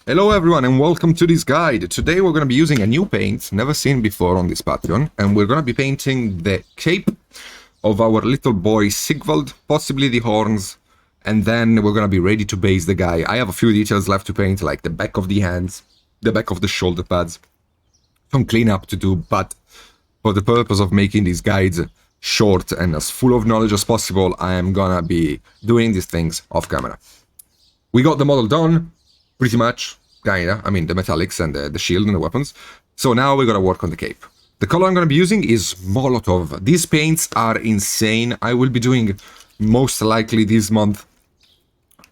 Hello everyone and welcome to this guide. Today we're going to be using a new paint, never seen before on this Patreon, and we're going to be painting the cape of our little boy Sigvald, possibly the horns, and then we're going to be ready to base the guy. I have a few details left to paint, like the back of the hands, the back of the shoulder pads, some cleanup to do, but for the purpose of making these guides short and as full of knowledge as possible, I am going to be doing these things off camera. We got the model done. Pretty much, kinda. I mean, the metallics and the shield and the weapons. So now we're gonna work on the cape. The color I'm gonna be using is Molotov. These paints are insane. I will be doing, most likely this month,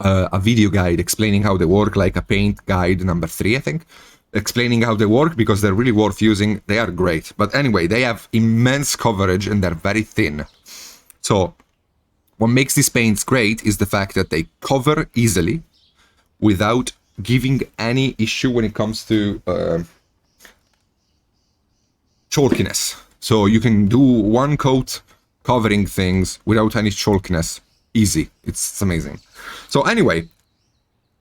a video guide explaining how they work, like a paint guide number 3, I think. Explaining how they work, because they're really worth using. They are great. But anyway, they have immense coverage and they're very thin. So, what makes these paints great is the fact that they cover easily without giving any issue when it comes to chalkiness. So you can do one coat covering things without any chalkiness. Easy. It's amazing. So anyway,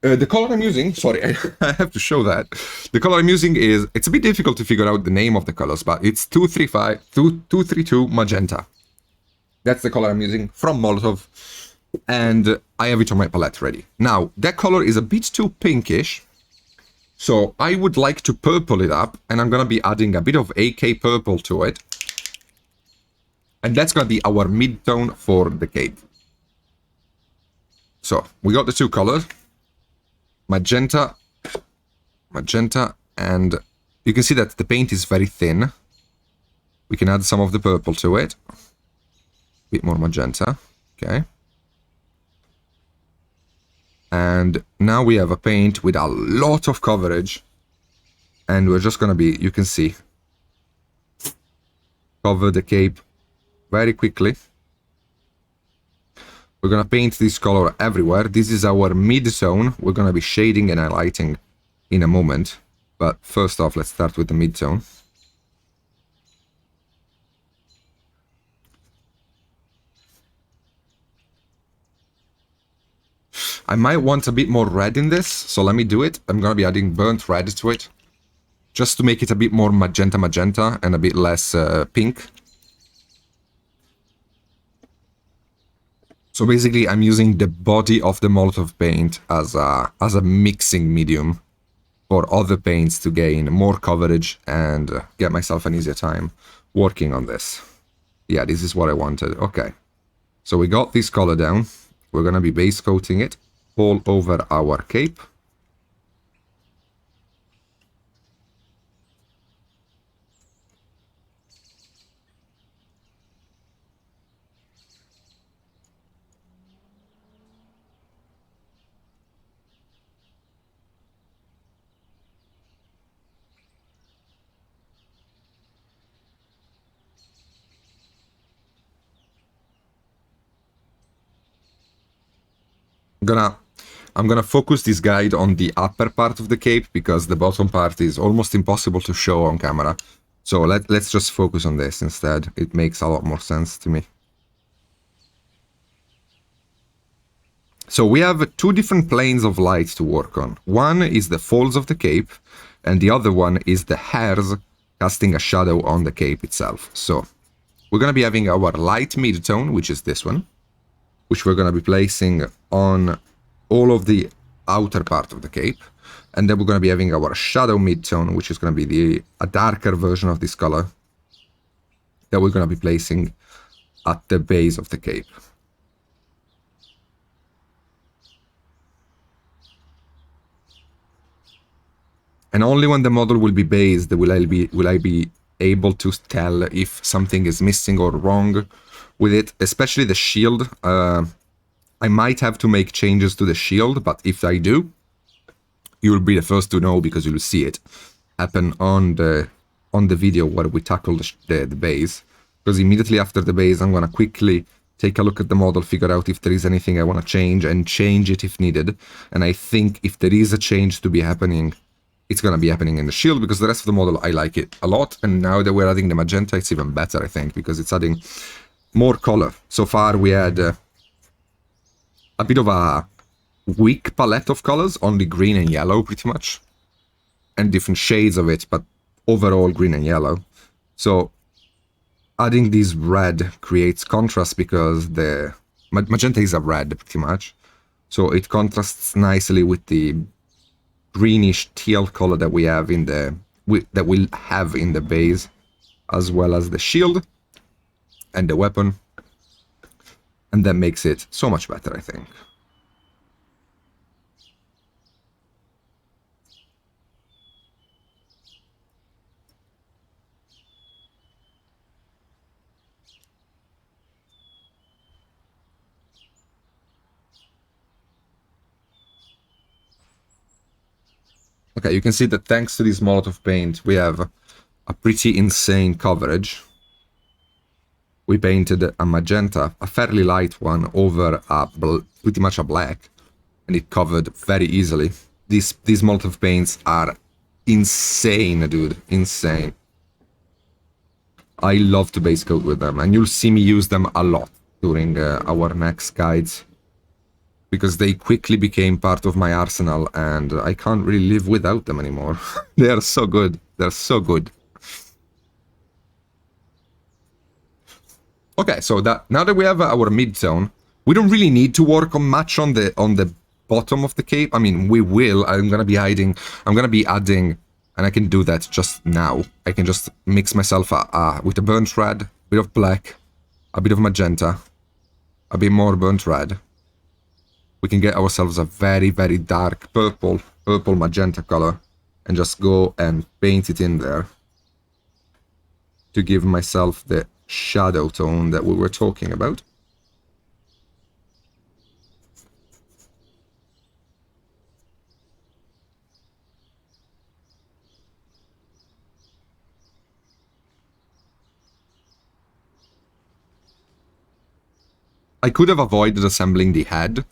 the color I'm using, sorry, I have to show that. The color I'm using is, it's a bit difficult to figure out the name of the colors, but it's 232 magenta. That's the color I'm using from Molotov. And I have it on my palette ready. Now, that color is a bit too pinkish, so I would like to purple it up, and I'm gonna be adding a bit of AK purple to it. And that's gonna be our mid-tone for the cape. So, we got the two colors, magenta, and you can see that the paint is very thin. We can add some of the purple to it. A bit more magenta, okay. And now we have a paint with a lot of coverage. And we're just gonna be, you can see, cover the cape very quickly. We're gonna paint this color everywhere. This is our mid-tone. We're gonna be shading and highlighting in a moment. But first off, let's start with the mid-tone. I might want a bit more red in this, so let me do it. I'm gonna be adding burnt red to it, just to make it a bit more magenta and a bit less pink. So basically I'm using the body of the Molotov paint as a mixing medium for other paints to gain more coverage and get myself an easier time working on this. Yeah, this is what I wanted. Okay, so we got this color down. We're gonna be base coating it all over our cape. I'm gonna focus this guide on the upper part of the cape, because the bottom part is almost impossible to show on camera. So let's just focus on this instead. It makes a lot more sense to me. So we have two different planes of light to work on. One is the folds of the cape, and the other one is the hairs casting a shadow on the cape itself. So we're gonna be having our light mid-tone, which is this one, which we're gonna be placing on all of the outer part of the cape. And then we're going to be having our shadow mid-tone, which is going to be a darker version of this color that we're going to be placing at the base of the cape. And only when the model will be based will I be able to tell if something is missing or wrong with it, especially the shield. I might have to make changes to the shield, but if I do, you will be the first to know, because you will see it happen on the video where we tackle the base. Because immediately after the base, I'm gonna quickly take a look at the model, figure out if there is anything I want to change, and change it if needed. And I think if there is a change to be happening, it's gonna be happening in the shield, because the rest of the model, I like it a lot. And now that we're adding the magenta, it's even better, I think, because it's adding more color. So far, we had a bit of a weak palette of colors, only green and yellow pretty much, and different shades of it, but overall green and yellow. So adding this red creates contrast because the magenta is a red pretty much, so it contrasts nicely with the greenish teal color that we have in the that we'll have in the base, as well as the shield and the weapon, and that makes it so much better, I think. Okay, you can see that thanks to this Molotov paint, we have a pretty insane coverage. We painted a magenta, a fairly light one, over a pretty much a black, and it covered very easily. These Molotov paints are insane, dude, insane. I love to base coat with them, and you'll see me use them a lot during our next guides, because they quickly became part of my arsenal, and I can't really live without them anymore. They are so good. They're so good. Okay, so now that we have our mid-tone, we don't really need to work on much on the bottom of the cape. I mean, we will. I'm gonna be adding, and I can do that just now. I can just mix myself with a burnt red, a bit of black, a bit of magenta, a bit more burnt red. We can get ourselves a very, very dark purple magenta color, and just go and paint it in there to give myself the shadow tone that we were talking about. I could have avoided assembling the head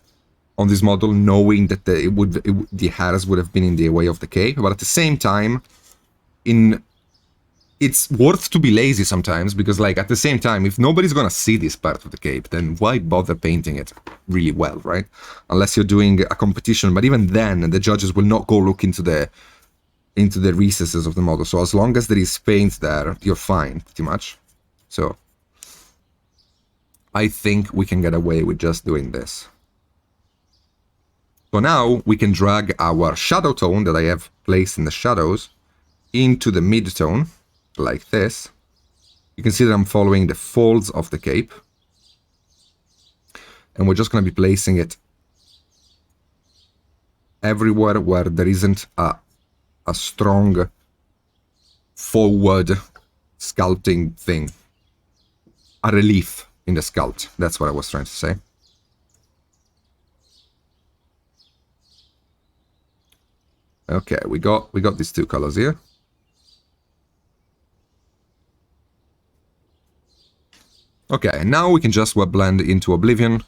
on this model, knowing that the hairs would have been in the way of the cape, but at the same time, it's worth to be lazy sometimes, because, like, at the same time, if nobody's gonna see this part of the cape, then why bother painting it really well, right? Unless you're doing a competition, but even then, the judges will not go look into the recesses of the model, so as long as there is paint there, you're fine, pretty much. So I think we can get away with just doing this. So now we can drag our shadow tone that I have placed in the shadows into the mid-tone, like this. You can see that I'm following the folds of the cape. And we're just going to be placing it everywhere where there isn't a strong forward sculpting thing. A relief in the sculpt. That's what I was trying to say. Okay, we got these two colors here. Okay, and now we can just wet blend into Oblivion.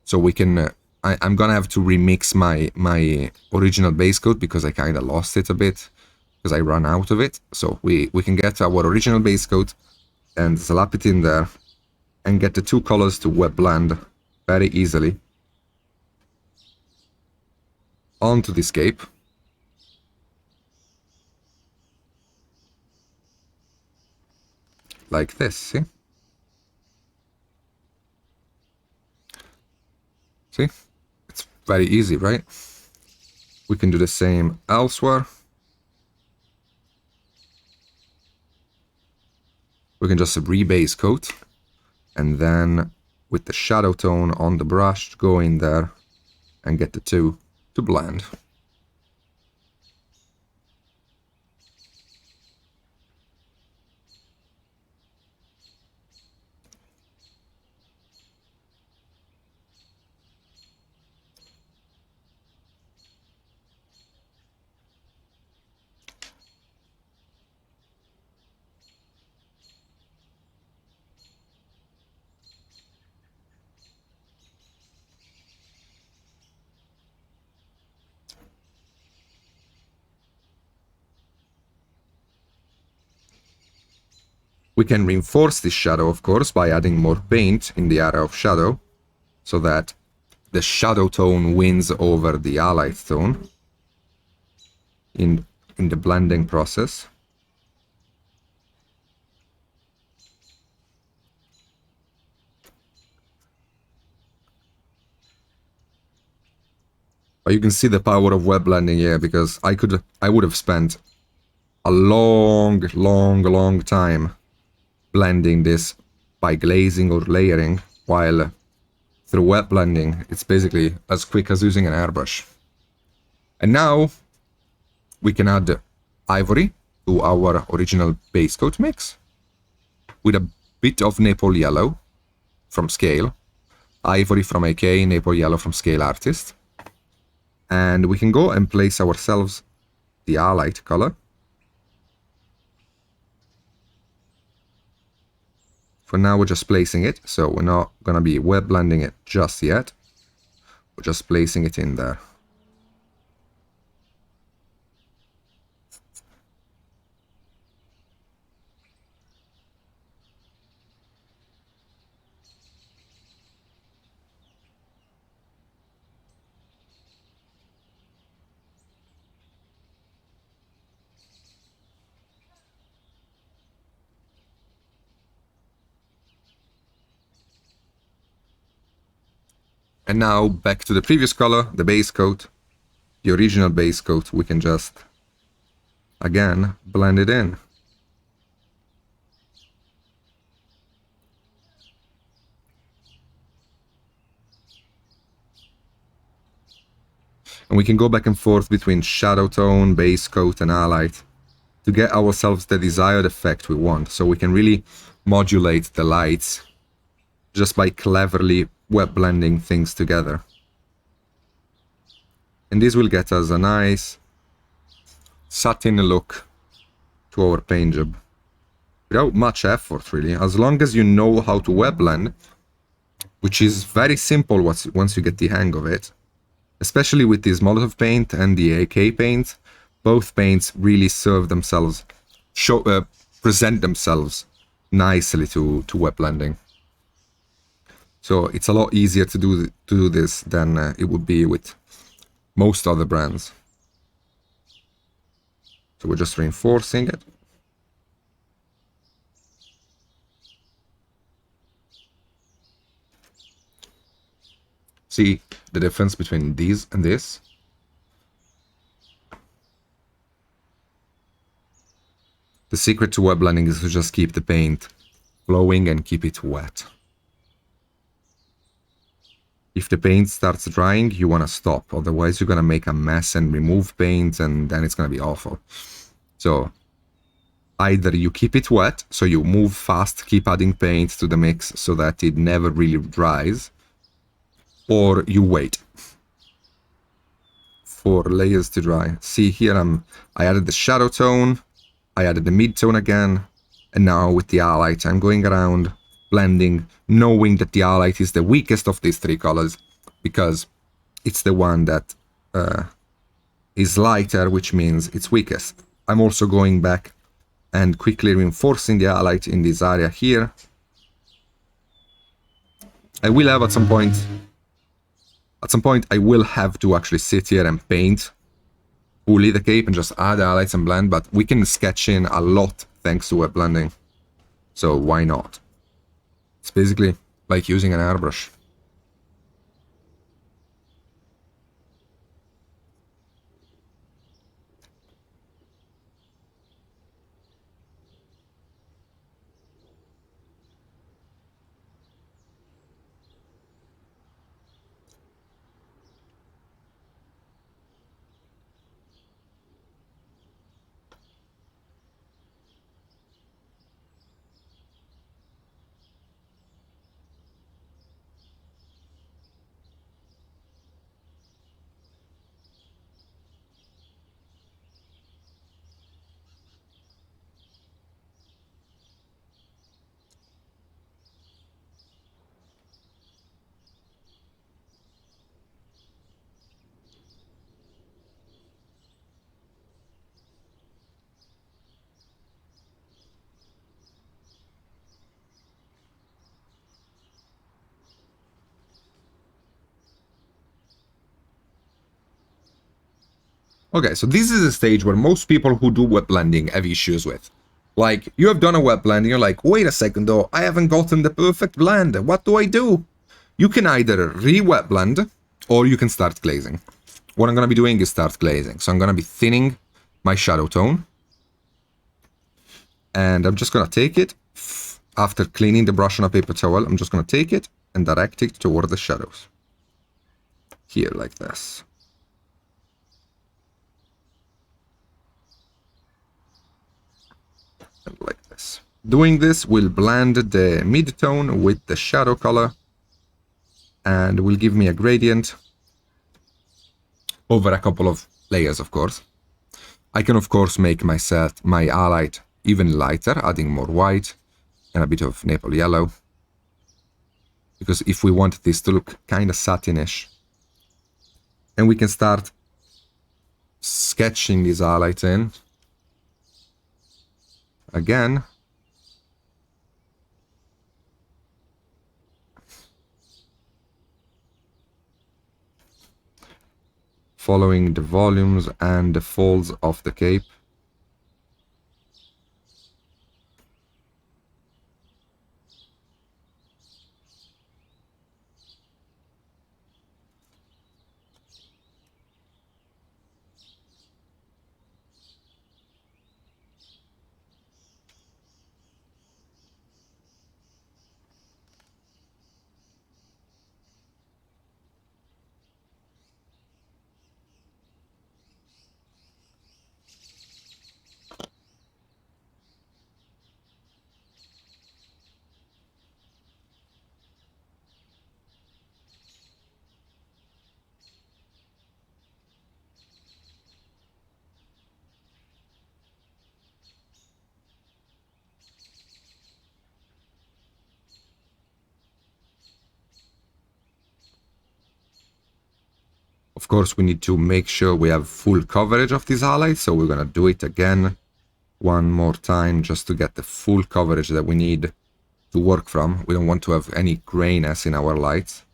So we can... I'm gonna have to remix my original base coat, because I kind of lost it a bit, because I ran out of it. So we can get our original base coat and slap it in there, and get the two colors to wet blend very easily onto this cape. Like this, see? See? It's very easy, right? We can do the same elsewhere. We can just rebase coat, and then with the shadow tone on the brush, go in there and get the two to blend. We can reinforce this shadow, of course, by adding more paint in the area of shadow, so that the shadow tone wins over the highlight tone in the blending process. But you can see the power of wet blending here, because I would have spent a long time blending this by glazing or layering, while through wet blending it's basically as quick as using an airbrush. And now we can add ivory to our original base coat mix with a bit of Maple Yellow from Scale, ivory from AK, Maple Yellow from Scale Artist. And we can go and place ourselves the highlight color. For now, we're just placing it, so we're not gonna be wet blending it just yet. We're just placing it in there. And now back to the previous color, the base coat, the original base coat. We can just, again, blend it in. And we can go back and forth between shadow tone, base coat, and highlight to get ourselves the desired effect we want. So we can really modulate the lights just by cleverly wet blending things together. And this will get us a nice satin look to our paint job without much effort, really. As long as you know how to wet blend, which is very simple once you get the hang of it, especially with this Molotov paint and the AK paint. Both paints really serve themselves, present themselves nicely to wet blending. So it's a lot easier to do this than it would be with most other brands. So we're just reinforcing it. See the difference between these and this? The secret to wet blending is to just keep the paint flowing and keep it wet. If the paint starts drying, you want to stop. Otherwise, you're going to make a mess and remove paint, and then it's going to be awful. So either you keep it wet, so you move fast, keep adding paint to the mix so that it never really dries, or you wait for layers to dry. See here, I added the shadow tone, I added the mid-tone again, and now with the highlight, I'm going around blending, knowing that the highlight is the weakest of these three colors, because it's the one that is lighter, which means it's weakest. I'm also going back and quickly reinforcing the highlight in this area here. I will have at some point I will have to actually sit here and paint fully the cape and just add highlights and blend, but we can sketch in a lot thanks to wet blending. So why not? It's basically like using an airbrush. Okay, so this is a stage where most people who do wet blending have issues with. Like, you have done a wet blend and you're like, wait a second though, I haven't gotten the perfect blend. What do I do? You can either re-wet blend or you can start glazing. What I'm going to be doing is start glazing. So I'm going to be thinning my shadow tone. And I'm just going to take it, after cleaning the brush on a paper towel, I'm just going to take it and direct it toward the shadows. Here, like this. And like this. Doing this will blend the mid-tone with the shadow color and will give me a gradient over a couple of layers, of course. I can, of course, make my highlight even lighter, adding more white and a bit of maple yellow. Because if we want this to look kind of satinish, and we can start sketching these highlights in. Again. Following the volumes and the folds of the cape. Of course, we need to make sure we have full coverage of these highlights, so we're going to do it again one more time just to get the full coverage that we need to work from. We don't want to have any grayness in our lights.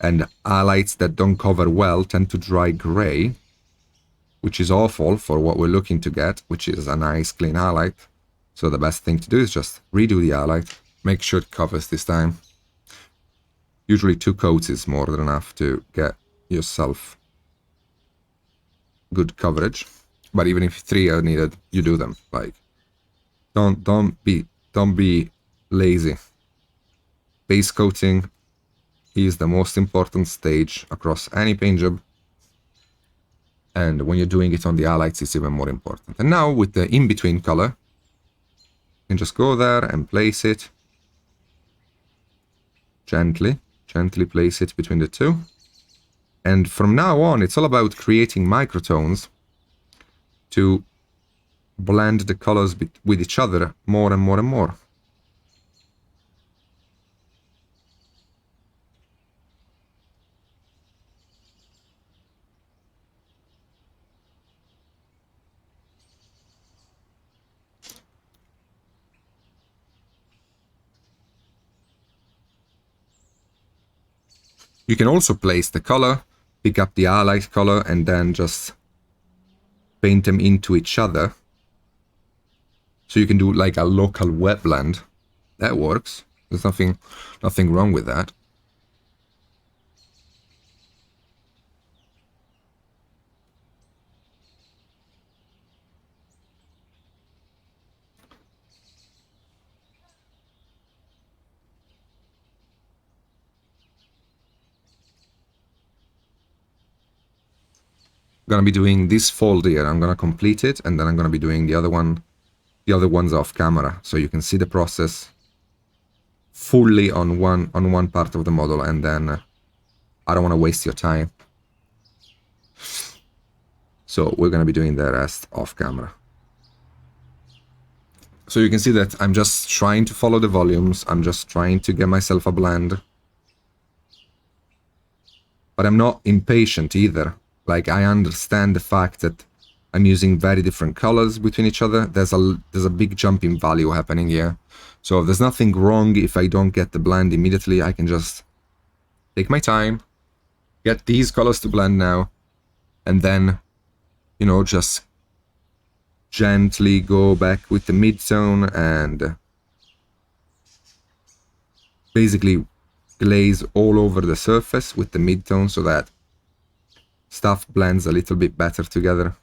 And highlights that don't cover well tend to dry gray, which is awful for what we're looking to get, which is a nice clean highlight. So the best thing to do is just redo the highlight, make sure it covers this time. Usually 2 coats is more than enough to get yourself good coverage, but even if 3 are needed, you do them. Like, don't be lazy. Base coating is the most important stage across any paint job, and when you're doing it on the highlights, it's even more important. And now with the in-between color, you can just go there and place it gently place it between the 2. And from now on, it's all about creating microtones to blend the colors with each other more and more and more. You can also place the color, pick up the highlight color, and then just paint them into each other. So you can do like a local wet blend. That works. There's nothing wrong with that. Gonna be doing this fold here. I'm gonna complete it, and then I'm gonna be doing the other ones off camera, so you can see the process fully on one part of the model, and then I don't want to waste your time. So we're gonna be doing the rest off camera. So you can see that I'm just trying to follow the volumes. I'm just trying to get myself a blend, but I'm not impatient either. Like, I understand the fact that I'm using very different colors between each other. There's a big jump in value happening here. So there's nothing wrong if I don't get the blend immediately. I can just take my time, get these colors to blend now, and then you know, just gently go back with the mid-tone and basically glaze all over the surface with the mid-tone so that stuff blends a little bit better together.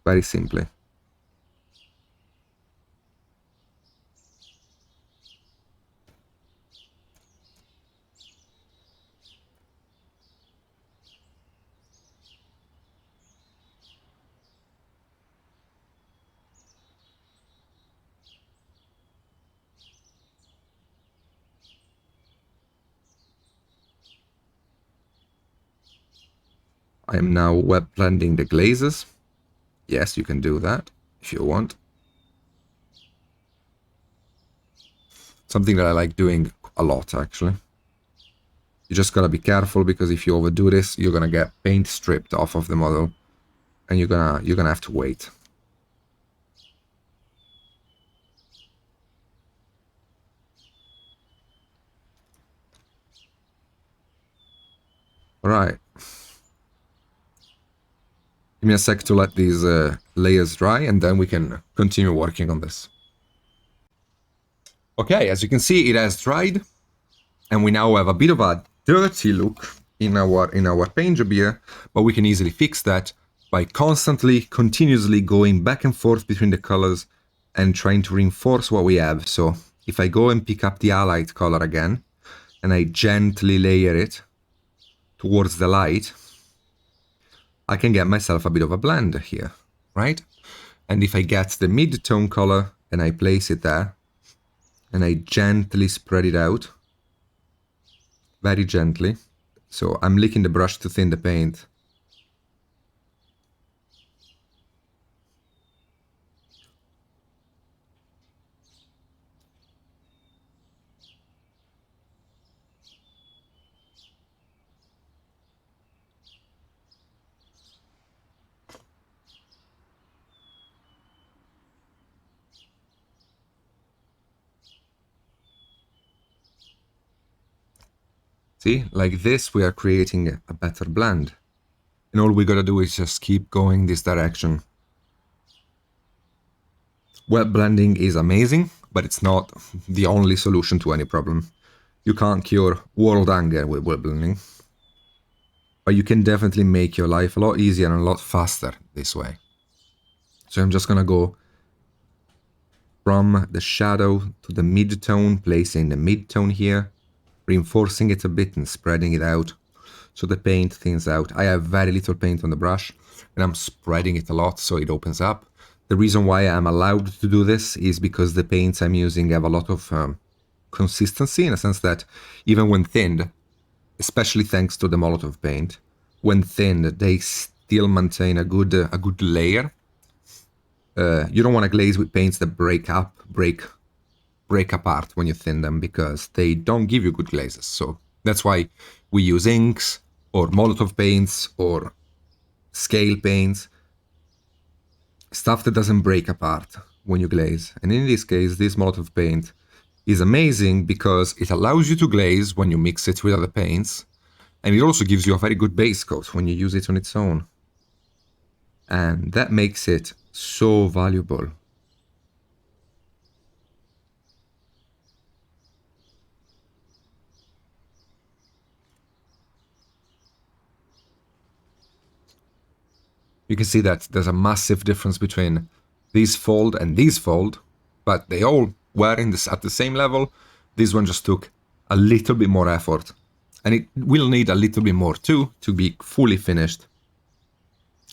Very simply. I am now wet blending the glazes. Yes, you can do that if you want. Something that I like doing a lot, actually. You just gotta be careful, because if you overdo this, you're gonna get paint stripped off of the model, and you're gonna have to wait. All right. Give me a sec to let these layers dry, and then we can continue working on this. Okay, as you can see, it has dried, and we now have a bit of a dirty look in our paint job here, but we can easily fix that by constantly, continuously going back and forth between the colors and trying to reinforce what we have. So if I go and pick up the highlight color again, and I gently layer it towards the light, I can get myself a bit of a blend here, right? And if I get the mid-tone color and I place it there, and I gently spread it out, very gently. So I'm licking the brush to thin the paint. See, like this, we are creating a better blend. And all we gotta do is just keep going this direction. Wet blending is amazing, but it's not the only solution to any problem. You can't cure world hunger with wet blending. But you can definitely make your life a lot easier and a lot faster this way. So I'm just gonna go from the shadow to the mid-tone, placing the mid-tone here, reinforcing it a bit and spreading it out so the paint thins out. I have very little paint on the brush, and I'm spreading it a lot so it opens up. The reason why I'm allowed to do this is because the paints I'm using have a lot of consistency, in a sense that even when thinned, especially thanks to the Molotov paint, when thinned, they still maintain a good layer. You don't want to glaze with paints that break apart when you thin them, because they don't give you good glazes. So that's why we use inks or Molotov paints or scale paints, stuff that doesn't break apart when you glaze. And in this case, this Molotov paint is amazing because it allows you to glaze when you mix it with other paints, and it also gives you a very good base coat when you use it on its own. And that makes it so valuable. You can see that there's a massive difference between this fold and this fold, but they all were at the same level. This one just took a little bit more effort, and it will need a little bit more too to be fully finished.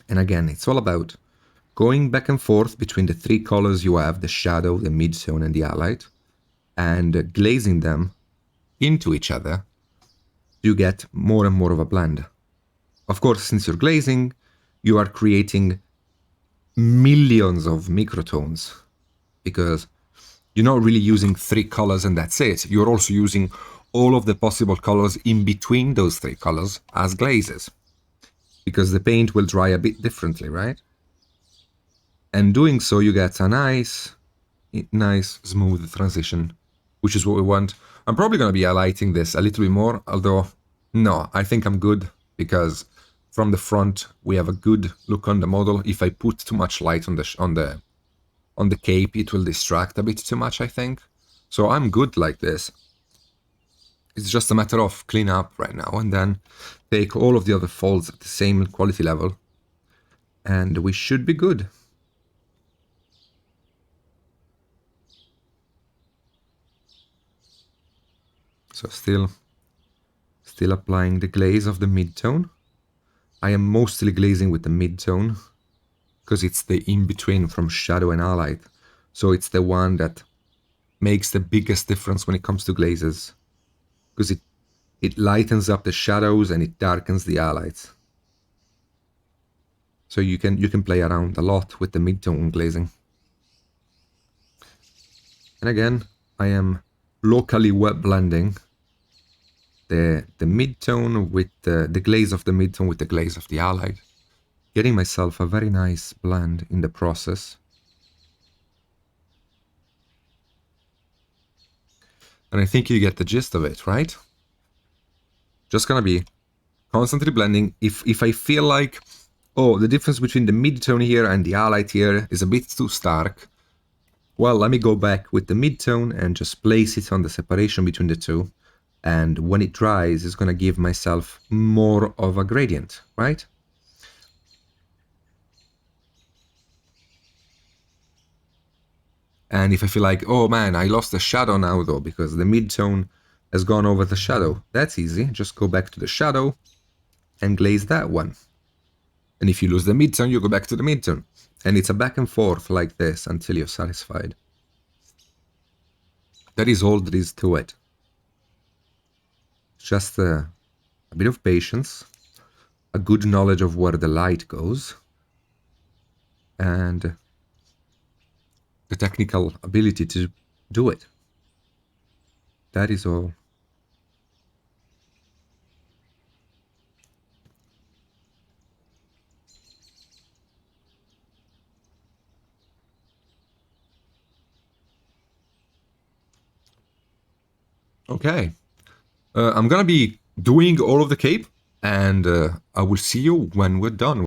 And again, it's all about going back and forth between the three colors you have, the shadow, the mid-tone, and the highlight, and glazing them into each other, you get more and more of a blend. Of course, since you're glazing, you are creating millions of microtones, because you're not really using three colors and that's it. You're also using all of the possible colors in between those three colors as glazes, because the paint will dry a bit differently, right? And doing so, you get a nice, smooth transition, which is what we want. I'm probably going to be highlighting this a little bit more, although, no, I think I'm good, because from the front, we have a good look on the model. If I put too much light on the cape, it will distract a bit too much, I think. So I'm good like this. It's just a matter of clean up right now and then take all of the other folds at the same quality level, and we should be good. So still applying the glaze of the mid-tone. I am mostly glazing with the mid-tone because it's the in-between from shadow and highlight. So it's the one that makes the biggest difference when it comes to glazes, because it lightens up the shadows and it darkens the highlights. So you can play around a lot with the mid-tone glazing. And again, I am locally wet blending the mid-tone with the glaze of the mid-tone with the glaze of the highlight, getting myself a very nice blend in the process. And I think you get the gist of it, right? Just gonna be constantly blending. If I feel like, oh, the difference between the mid-tone here and the highlight here is a bit too stark, well, let me go back with the mid-tone and just place it on the separation between the two. And when it dries, it's gonna give myself more of a gradient, right? And if I feel like, oh man, I lost the shadow now though, because the mid-tone has gone over the shadow, that's easy. Just go back to the shadow and glaze that one. And if you lose the mid-tone, you go back to the mid-tone. And it's a back and forth like this until you're satisfied. That is all there is to it. Just a bit of patience, a good knowledge of where the light goes, and the technical ability to do it. That is all. Okay. I'm gonna be doing all of the cape, and I will see you when we're done.